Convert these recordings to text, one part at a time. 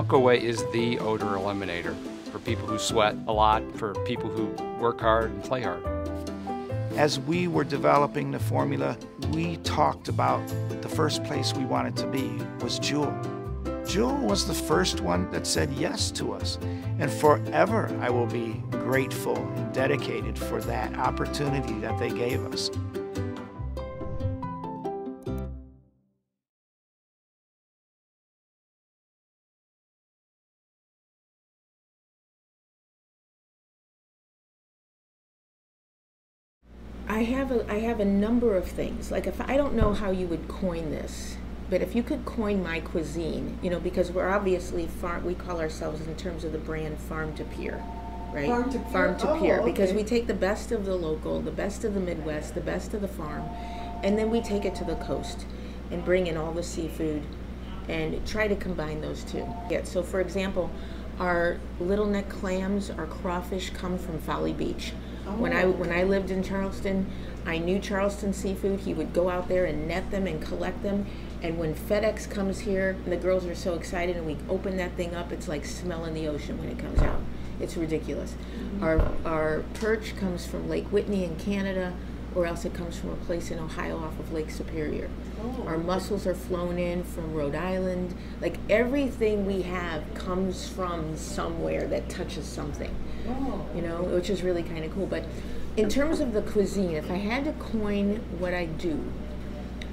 Away is the odor eliminator for people who sweat a lot, for people who work hard and play hard. As we were developing the formula, we talked about the first place we wanted to be was Jewel. Jewel was the first one that said yes to us, and forever I will be grateful and dedicated for that opportunity that they gave us. I have a number of things. Like, if I don't know how you would coin this, but if you could coin my cuisine, you know, because we're obviously we call ourselves in terms of the brand farm to pier, right? Farm to pier, because we take the best of the local, the best of the Midwest, the best of the farm, and then we take it to the coast and bring in all the seafood and try to combine those two. Yeah, so for example, our little neck clams, our crawfish come from Folly Beach. When I lived in Charleston, I knew Charleston seafood. He would go out there and net them and collect them. And when FedEx comes here, and the girls are so excited, and we open that thing up, it's like smelling the ocean when it comes out. It's ridiculous. Our perch comes from Lake Whitney in Canada, or else it comes from a place in Ohio off of Lake Superior. Our mussels are flown in from Rhode Island. Like, everything we have comes from somewhere that touches something, you know, which is really kind of cool. But in terms of the cuisine, if I had to coin what I do,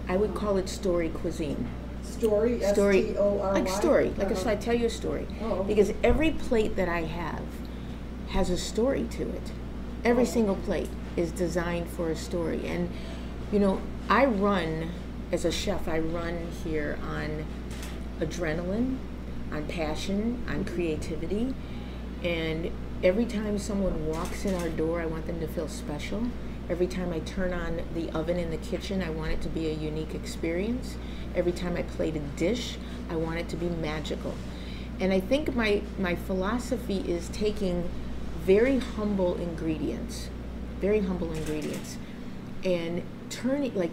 I would call it story cuisine. Story, story, S-T-O-R-Y? Like story, like I tell you a story. Because every plate that I have has a story to it. Every single plate is designed for a story. And, you know, I run, as a chef, I run here on adrenaline, on passion, on creativity. And every time someone walks in our door, I want them to feel special. Every time I turn on the oven in the kitchen, I want it to be a unique experience. Every time I plate a dish, I want it to be magical. And I think my philosophy is taking very humble ingredients, and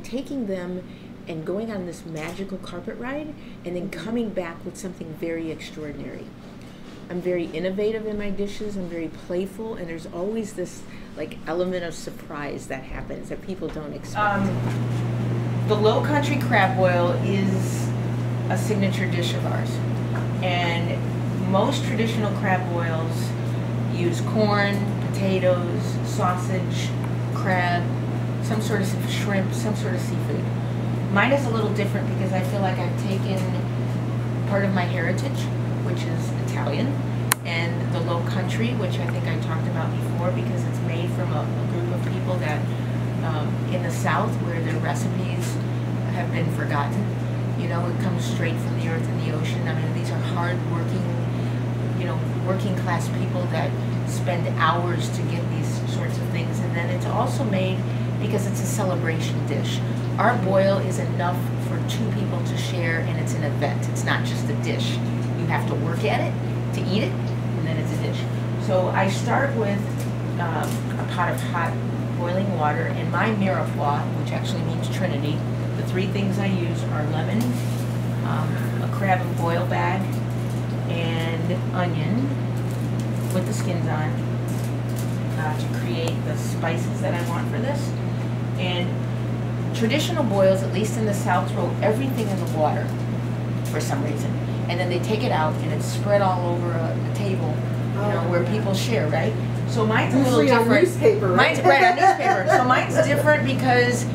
taking them and going on this magical carpet ride, and then coming back with something very extraordinary. I'm very innovative in my dishes, I'm very playful, and there's always this like element of surprise that happens that people don't expect. The Low Country crab boil is a signature dish of ours, and most traditional crab boils use corn, potatoes, sausage, crab, some sort of shrimp, some sort of seafood. Mine is a little different because I feel like I've taken part of my heritage, which is Italian, and the Low Country, which I think I talked about before, because it's made from a group of people that in the South, where their recipes have been forgotten. You know, it comes straight from the earth and the ocean. I mean, these are hard-working, you know, working-class people that spend hours to get these sorts of things. And then it's also made because it's a celebration dish. Our boil is enough for 2 people to share, and it's an event. It's not just a dish. You have to work at it to eat it, and then it's a dish. So I start with a pot of hot boiling water, and my mirepoix, which actually means Trinity. The 3 things I use are lemon, a crab and boil bag, and onion with the skins on to create the spices that I want for this. And traditional boils, at least in the South, throw everything in the water for some reason. And then they take it out and it's spread all over a table, you know, where people share, right? So mine's a little different. On newspaper, right? Mine's right on newspaper. So mine's different because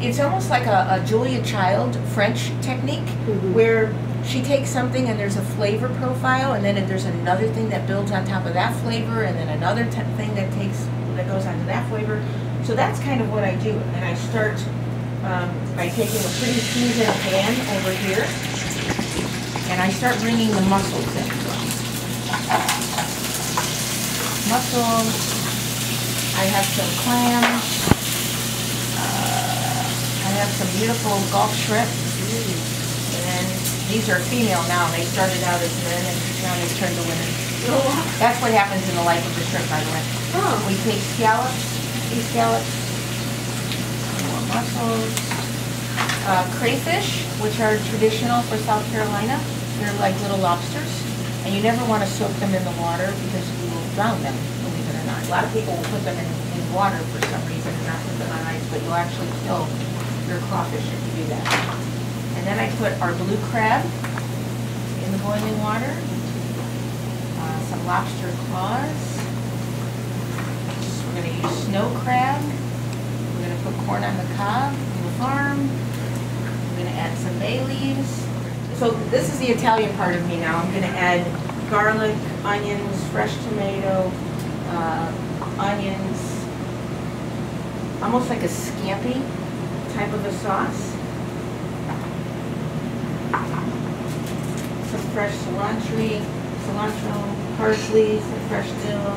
it's almost like a Julia Child French technique, where she takes something and there's a flavor profile, and then there's another thing that builds on top of that flavor, and then another thing that goes onto that flavor. So that's kind of what I do. And I start by taking a pretty seasoned pan over here, and I start bringing the mussels in. Mussels, I have some clams, I have some beautiful Gulf shrimp, and these are female now. They started out as men and now they've turned to women. That's what happens in the life of the shrimp, by the way. We take scallops, these scallops, more mussels, crayfish, which are traditional for South Carolina. They're like little lobsters. And you never want to soak them in the water because you will drown them, believe it or not. A lot of people will put them in water for some reason and not put them on ice, but you'll actually kill your crawfish if you do that. And then I put our blue crab in the boiling water, some lobster claws. We're going to use snow crab. We're going to put corn on the cob from the farm. We're going to add some bay leaves. So this is the Italian part of me now. I'm going to add garlic, onions, fresh tomato, onions, almost like a scampi type of a sauce. Some fresh cilantro, parsley, some fresh dill.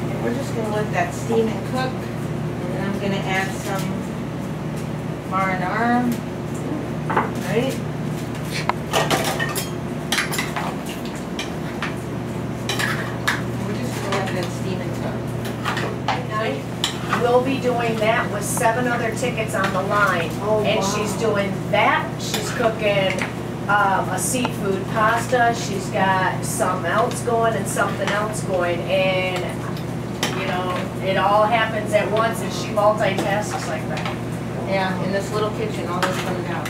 And we're just going to let that steam and cook. I'm going to add some marinara, right? We're just going to let that steam and cook. We'll be doing that with 7 other tickets on the line. Oh, and wow. She's doing that. She's cooking a seafood pasta. She's got something else going and something else going. And you know, it all happens at once, and she multitasks like that. Yeah, in this little kitchen, all this comes out.